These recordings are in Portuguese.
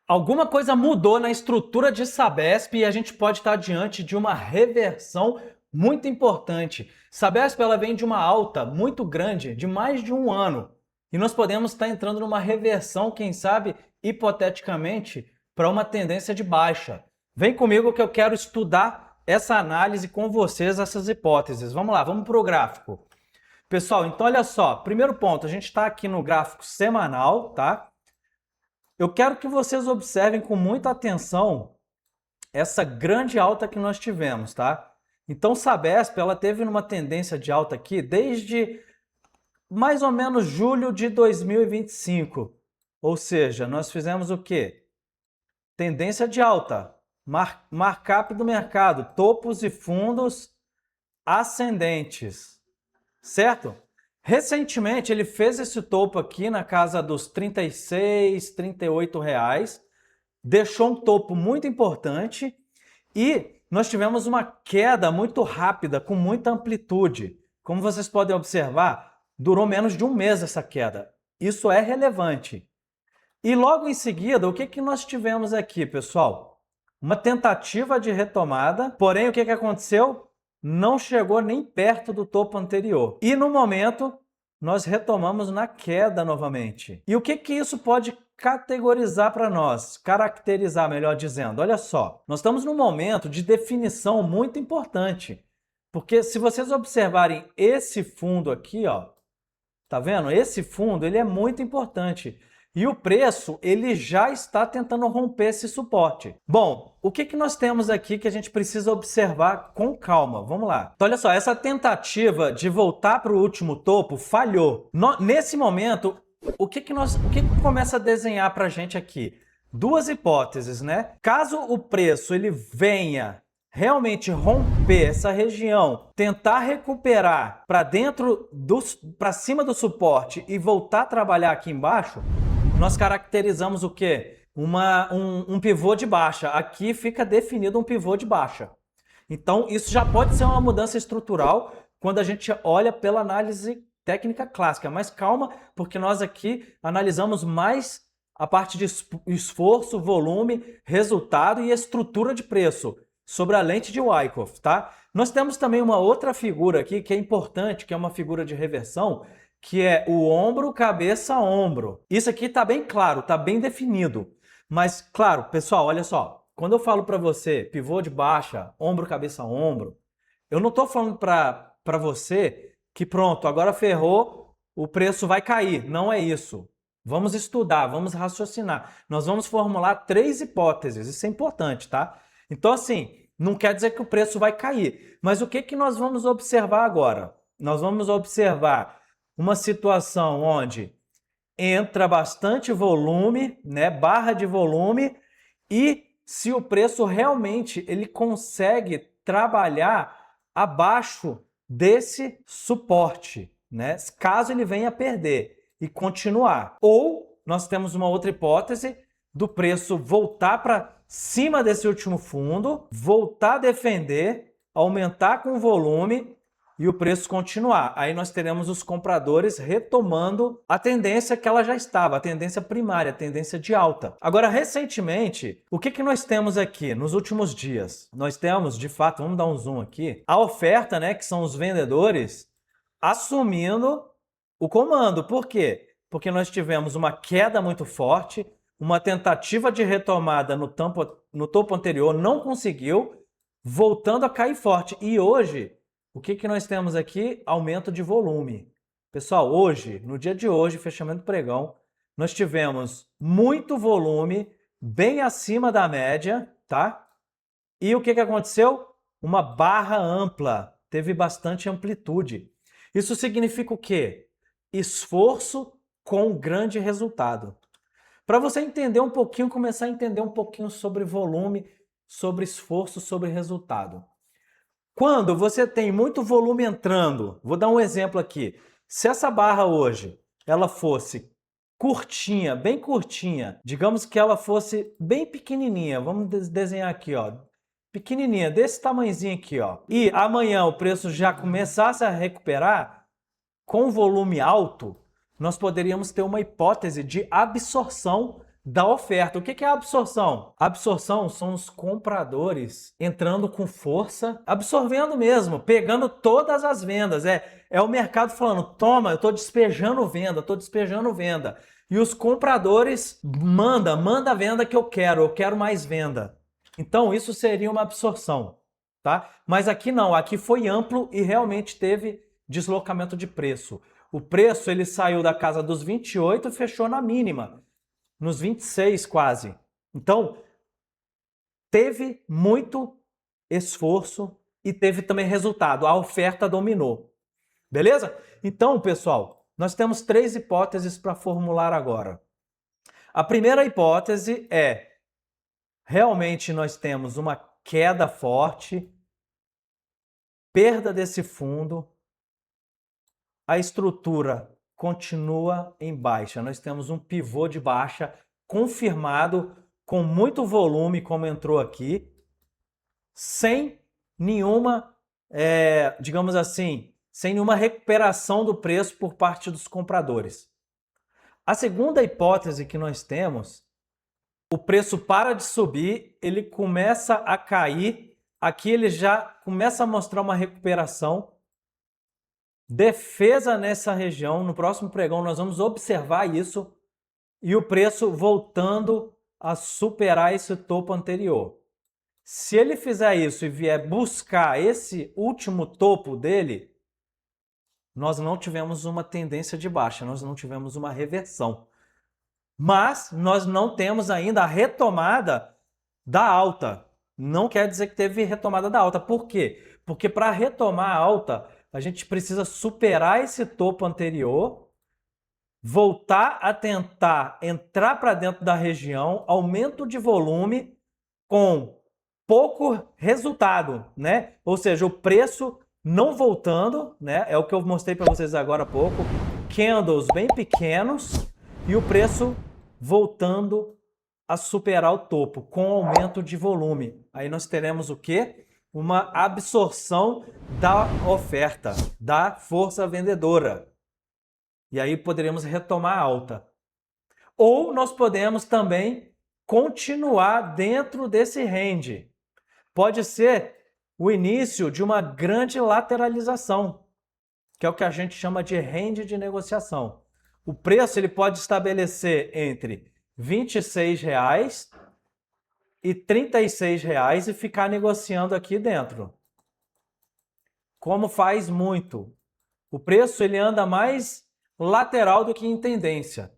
Alguma coisa mudou na estrutura de Sabesp e a gente pode estar diante de uma reversão muito importante. Sabesp ela vem de uma alta muito grande, de mais de um ano, e nós podemos estar entrando numa reversão, quem sabe, hipoteticamente, para uma tendência de baixa. Vem comigo que eu quero estudar essa análise com vocês, essas hipóteses. Vamos lá, vamos para o gráfico. Pessoal, então olha só, primeiro ponto, a gente está aqui no gráfico semanal, tá? Eu quero que vocês observem com muita atenção essa grande alta que nós tivemos, tá? Então, Sabesp, ela teve uma tendência de alta aqui desde mais ou menos julho de 2025. Ou seja, nós fizemos o quê? Tendência de alta, markup do mercado, topos e fundos ascendentes, certo? Recentemente ele fez esse topo aqui na casa dos 36, 38 reais, deixou um topo muito importante e nós tivemos uma queda muito rápida, com muita amplitude. Como vocês podem observar, durou menos de um mês essa queda. Isso é relevante. E logo em seguida, o que nós tivemos aqui, pessoal? Uma tentativa de retomada, porém o que aconteceu? Não chegou nem perto do topo anterior. E no momento, nós retomamos na queda novamente. E o que isso pode categorizar para nós? Caracterizar, melhor dizendo. Olha só, nós estamos num momento de definição muito importante. Porque se vocês observarem esse fundo aqui, ó, tá vendo? Esse fundo, ele é muito importante. E o preço, ele já está tentando romper esse suporte. Bom, o que nós temos aqui que a gente precisa observar com calma? Vamos lá. Então, olha só, essa tentativa de voltar para o último topo falhou. Nesse momento, o que começa a desenhar para a gente aqui? Duas hipóteses, né? Caso o preço ele venha realmente romper essa região, tentar recuperar para dentro para cima do suporte e voltar a trabalhar aqui embaixo, nós caracterizamos o quê? Um pivô de baixa. Aqui fica definido um pivô de baixa. Então, isso já pode ser uma mudança estrutural quando a gente olha pela análise técnica clássica. Mas calma, porque nós aqui analisamos mais a parte de esforço, volume, resultado e estrutura de preço sobre a lente de Wyckoff, tá? Nós temos também uma outra figura aqui que é importante, que é uma figura de reversão, que é o ombro, cabeça, ombro. Isso aqui está bem claro, está bem definido. Mas, claro, pessoal, olha só. Quando eu falo para você pivô de baixa, ombro, cabeça, ombro, eu não estou falando para você que pronto, agora ferrou, o preço vai cair. Não é isso. Vamos estudar, vamos raciocinar. Nós vamos formular 3 hipóteses. Isso é importante, tá? Então, assim, não quer dizer que o preço vai cair. Mas o que nós vamos observar agora? Nós vamos observar uma situação onde entra bastante volume, né, barra de volume, e se o preço realmente ele consegue trabalhar abaixo desse suporte, né, caso ele venha a perder e continuar. Ou nós temos uma outra hipótese do preço voltar para cima desse último fundo, voltar a defender, aumentar com volume e o preço continuar. Aí nós teremos os compradores retomando a tendência que ela já estava, a tendência primária, a tendência de alta. Agora, recentemente, o que nós temos aqui nos últimos dias? Nós temos, de fato, vamos dar um zoom aqui, a oferta, né, que são os vendedores, assumindo o comando. Por quê? Porque nós tivemos uma queda muito forte, uma tentativa de retomada no topo anterior, não conseguiu, voltando a cair forte. E hoje, o que nós temos aqui? Aumento de volume. Pessoal, hoje, no dia de hoje, fechamento do pregão, nós tivemos muito volume, bem acima da média, tá? E o que aconteceu? Uma barra ampla, teve bastante amplitude. Isso significa o quê? Esforço com grande resultado. Para você entender um pouquinho, começar a entender um pouquinho sobre volume, sobre esforço, sobre resultado. Quando você tem muito volume entrando, vou dar um exemplo aqui. Se essa barra hoje ela fosse curtinha, bem curtinha, digamos que ela fosse bem pequenininha, vamos desenhar aqui, ó, pequenininha, desse tamanhozinho aqui, ó, e amanhã o preço já começasse a recuperar, com volume alto, nós poderíamos ter uma hipótese de absorção da oferta. O que é a absorção? A absorção são os compradores entrando com força, absorvendo mesmo, pegando todas as vendas. É o mercado falando, toma, eu estou despejando venda, estou despejando venda. E os compradores manda a venda que eu quero mais venda. Então isso seria uma absorção, tá? Mas aqui não, aqui foi amplo e realmente teve deslocamento de preço. O preço ele saiu da casa dos 28 e fechou na mínima, nos 26 quase. Então, teve muito esforço e teve também resultado. A oferta dominou. Beleza? Então, pessoal, nós temos 3 hipóteses para formular agora. A primeira hipótese é: realmente nós temos uma queda forte, perda desse fundo, a estrutura continua em baixa. Nós temos um pivô de baixa confirmado com muito volume, como entrou aqui, sem nenhuma, digamos assim, sem nenhuma recuperação do preço por parte dos compradores. A segunda hipótese que nós temos, o preço para de subir, ele começa a cair, aqui ele já começa a mostrar uma recuperação, defesa nessa região. No próximo pregão nós vamos observar isso e o preço voltando a superar esse topo anterior. Se ele fizer isso e vier buscar esse último topo dele, nós não tivemos uma tendência de baixa, nós não tivemos uma reversão. Mas nós não temos ainda a retomada da alta. Não quer dizer que teve retomada da alta. Por quê? Porque para retomar a alta, a gente precisa superar esse topo anterior, voltar a tentar entrar para dentro da região, aumento de volume com pouco resultado, né? Ou seja, o preço não voltando, né? É o que eu mostrei para vocês agora há pouco. Candles bem pequenos e o preço voltando a superar o topo com aumento de volume. Aí nós teremos o quê? Uma absorção da oferta, da força vendedora. E aí poderemos retomar a alta. Ou nós podemos também continuar dentro desse range. Pode ser o início de uma grande lateralização, que é o que a gente chama de range de negociação. O preço ele pode estabelecer entre R$ 26 e R$ 36 e ficar negociando aqui dentro. Como faz muito. O preço ele anda mais lateral do que em tendência.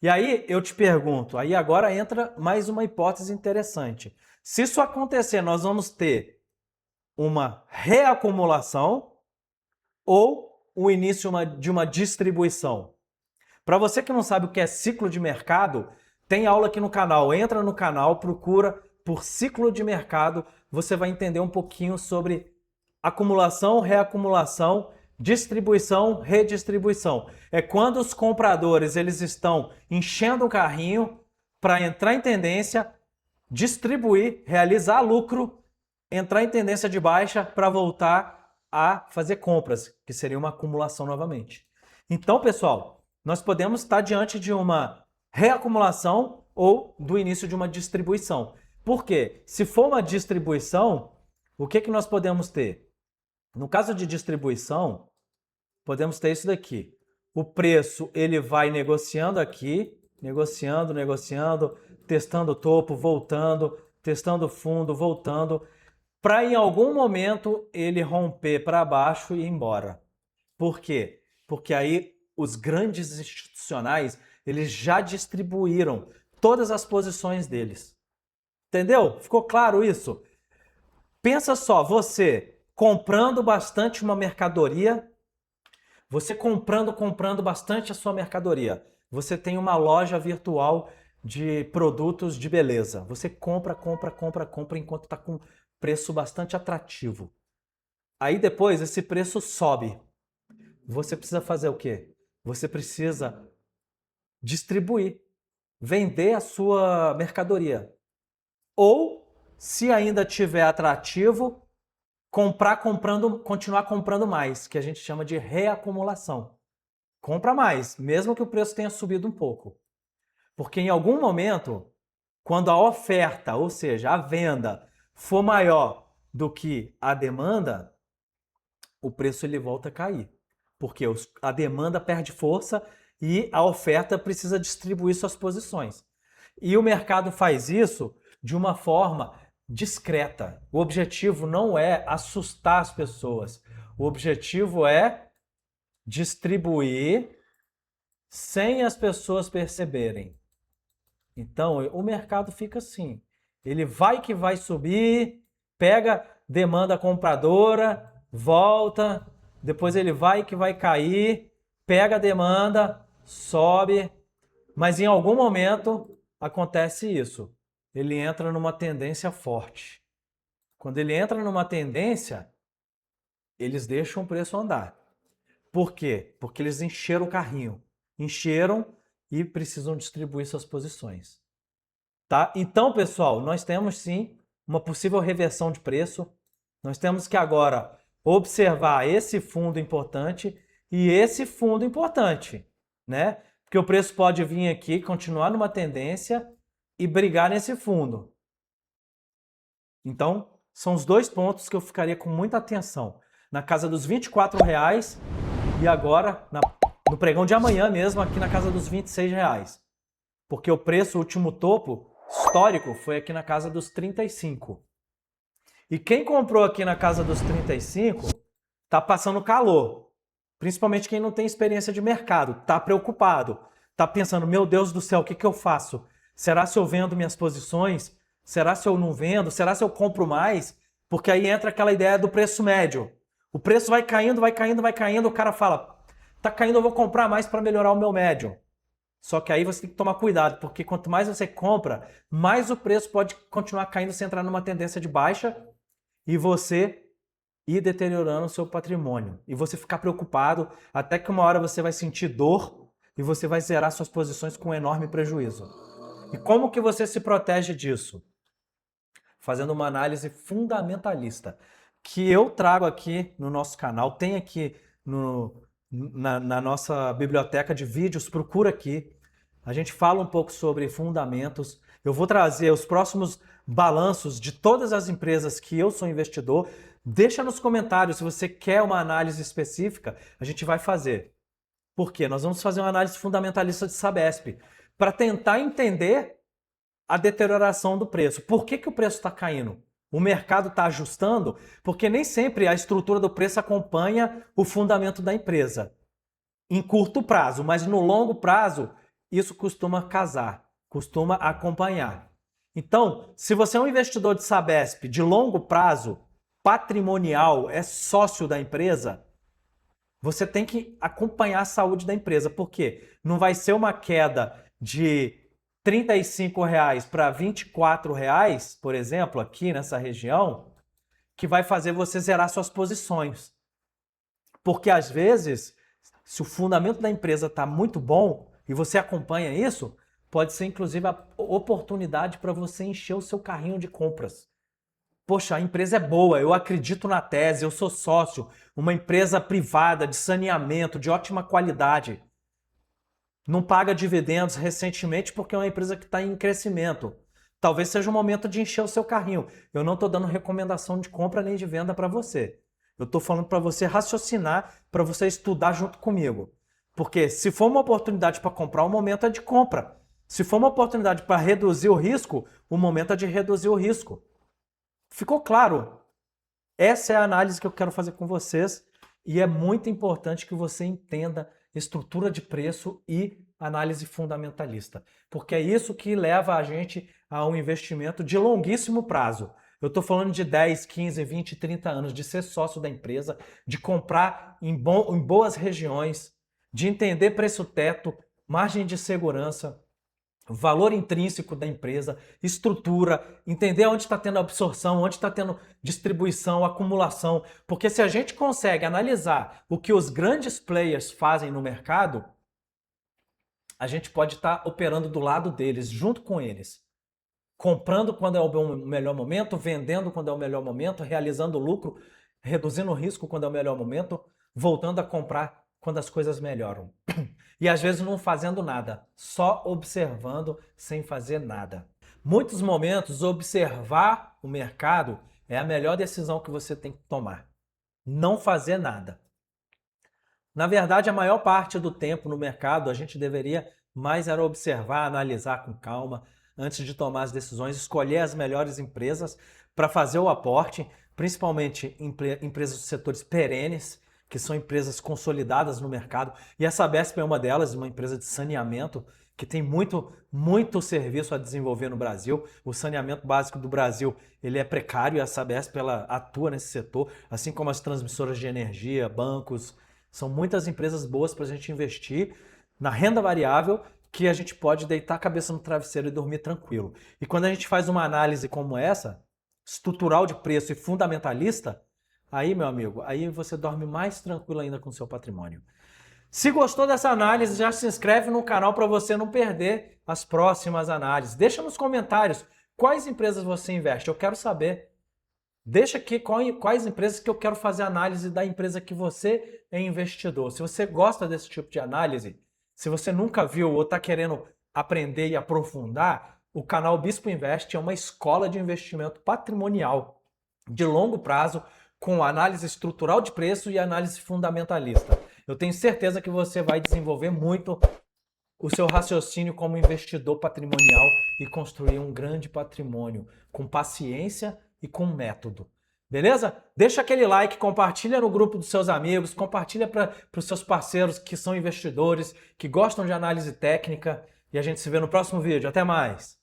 E aí eu te pergunto, aí agora entra mais uma hipótese interessante. Se isso acontecer, nós vamos ter uma reacumulação ou o início de uma distribuição. Para você que não sabe o que é ciclo de mercado, tem aula aqui no canal. Entra no canal, procura por ciclo de mercado, você vai entender um pouquinho sobre acumulação, reacumulação, distribuição, redistribuição. É quando os compradores eles estão enchendo o carrinho para entrar em tendência, distribuir, realizar lucro, entrar em tendência de baixa para voltar a fazer compras, que seria uma acumulação novamente. Então, pessoal, nós podemos estar diante de uma reacumulação ou do início de uma distribuição. Por quê? Se for uma distribuição, o que nós podemos ter? No caso de distribuição, podemos ter isso daqui. O preço ele vai negociando aqui, negociando, testando o topo, voltando, testando o fundo, voltando, para em algum momento ele romper para baixo e ir embora. Por quê? Porque aí os grandes institucionais eles já distribuíram todas as posições deles. Entendeu? Ficou claro isso? Pensa só, você comprando bastante uma mercadoria, você comprando bastante a sua mercadoria. Você tem uma loja virtual de produtos de beleza. Você compra enquanto está com preço bastante atrativo. Aí depois esse preço sobe. Você precisa fazer o quê? Você precisa distribuir, vender a sua mercadoria. Ou, se ainda tiver atrativo, continuar comprando mais, que a gente chama de reacumulação. Compra mais, mesmo que o preço tenha subido um pouco. Porque em algum momento, quando a oferta, ou seja, a venda, for maior do que a demanda, o preço ele volta a cair. Porque a demanda perde força e a oferta precisa distribuir suas posições. E o mercado faz isso de uma forma discreta. O objetivo não é assustar as pessoas. O objetivo é distribuir sem as pessoas perceberem. Então, o mercado fica assim. Ele vai que vai subir, pega demanda compradora, volta, depois ele vai que vai cair, pega a demanda, sobe, mas em algum momento acontece isso. Ele entra numa tendência forte. Quando ele entra numa tendência, eles deixam o preço andar. Por quê? Porque eles encheram o carrinho. Encheram e precisam distribuir suas posições. Tá? Então, pessoal, nós temos sim uma possível reversão de preço. Nós temos que agora observar esse fundo importante e esse fundo importante, né? Porque o preço pode vir aqui, continuar numa tendência e brigar nesse fundo. Então, são os dois pontos que eu ficaria com muita atenção. Na casa dos R$24 e agora no pregão de amanhã mesmo, aqui na casa dos R$26. Porque o preço, o último topo histórico, foi aqui na casa dos 35. E quem comprou aqui na casa dos 35 está passando calor. Principalmente quem não tem experiência de mercado, está preocupado, está pensando, meu Deus do céu, o que eu faço? Será se eu vendo minhas posições? Será se eu não vendo? Será se eu compro mais? Porque aí entra aquela ideia do preço médio. O preço vai caindo, vai caindo, vai caindo, o cara fala, tá caindo, eu vou comprar mais para melhorar o meu médio. Só que aí você tem que tomar cuidado, porque quanto mais você compra, mais o preço pode continuar caindo se entrar numa tendência de baixa e você ir deteriorando o seu patrimônio. E você ficar preocupado até que uma hora você vai sentir dor e você vai zerar suas posições com um enorme prejuízo. E como que você se protege disso? Fazendo uma análise fundamentalista, que eu trago aqui no nosso canal, tem aqui na nossa biblioteca de vídeos, procura aqui. A gente fala um pouco sobre fundamentos. Eu vou trazer os próximos balanços de todas as empresas que eu sou investidor. Deixa nos comentários se você quer uma análise específica, a gente vai fazer. Por quê? Nós vamos fazer uma análise fundamentalista de Sabesp para tentar entender a deterioração do preço. Por que o preço está caindo? O mercado está ajustando? Porque nem sempre a estrutura do preço acompanha o fundamento da empresa. Em curto prazo, mas no longo prazo, isso costuma casar, costuma acompanhar. Então, se você é um investidor de Sabesp de longo prazo, patrimonial, é sócio da empresa, você tem que acompanhar a saúde da empresa. Por quê? Não vai ser uma queda de R$35 para R$24, por exemplo, aqui nessa região, que vai fazer você zerar suas posições. Porque às vezes, se o fundamento da empresa está muito bom e você acompanha isso, pode ser inclusive a oportunidade para você encher o seu carrinho de compras. Poxa, a empresa é boa, eu acredito na tese, eu sou sócio, uma empresa privada de saneamento, de ótima qualidade. Não paga dividendos recentemente porque é uma empresa que está em crescimento. Talvez seja o momento de encher o seu carrinho. Eu não estou dando recomendação de compra nem de venda para você. Eu estou falando para você raciocinar, para você estudar junto comigo. Porque se for uma oportunidade para comprar, o momento é de compra. Se for uma oportunidade para reduzir o risco, o momento é de reduzir o risco. Ficou claro? Essa é a análise que eu quero fazer com vocês e é muito importante que você entenda estrutura de preço e análise fundamentalista, porque é isso que leva a gente a um investimento de longuíssimo prazo. Eu estou falando de 10, 15, 20, 30 anos, de ser sócio da empresa, de comprar em boas regiões, de entender preço-teto, margem de segurança, valor intrínseco da empresa, estrutura, entender onde está tendo absorção, onde está tendo distribuição, acumulação. Porque se a gente consegue analisar o que os grandes players fazem no mercado, a gente pode estar operando do lado deles, junto com eles. Comprando quando é o melhor momento, vendendo quando é o melhor momento, realizando lucro, reduzindo o risco quando é o melhor momento, voltando a comprar quando as coisas melhoram. E às vezes não fazendo nada, só observando sem fazer nada. Muitos momentos, observar o mercado é a melhor decisão que você tem que tomar. Não fazer nada. Na verdade, a maior parte do tempo no mercado a gente deveria mais era observar, analisar com calma, antes de tomar as decisões, escolher as melhores empresas para fazer o aporte, principalmente empresas dos setores perenes, que são empresas consolidadas no mercado. E a Sabesp é uma delas, uma empresa de saneamento, que tem muito serviço a desenvolver no Brasil. O saneamento básico do Brasil ele é precário e a Sabesp ela atua nesse setor, assim como as transmissoras de energia, bancos. São muitas empresas boas para a gente investir na renda variável que a gente pode deitar a cabeça no travesseiro e dormir tranquilo. E quando a gente faz uma análise como essa, estrutural de preço e fundamentalista, aí, meu amigo, aí você dorme mais tranquilo ainda com o seu patrimônio. Se gostou dessa análise, já se inscreve no canal para você não perder as próximas análises. Deixa nos comentários quais empresas você investe, eu quero saber. Deixa aqui quais empresas que eu quero fazer análise da empresa que você é investidor. Se você gosta desse tipo de análise, se você nunca viu ou está querendo aprender e aprofundar, o canal Bispo Invest é uma escola de investimento patrimonial de longo prazo com análise estrutural de preço e análise fundamentalista. Eu tenho certeza que você vai desenvolver muito o seu raciocínio como investidor patrimonial e construir um grande patrimônio com paciência e com método. Beleza? Deixa aquele like, compartilha no grupo dos seus amigos, compartilha para os seus parceiros que são investidores, que gostam de análise técnica e a gente se vê no próximo vídeo. Até mais!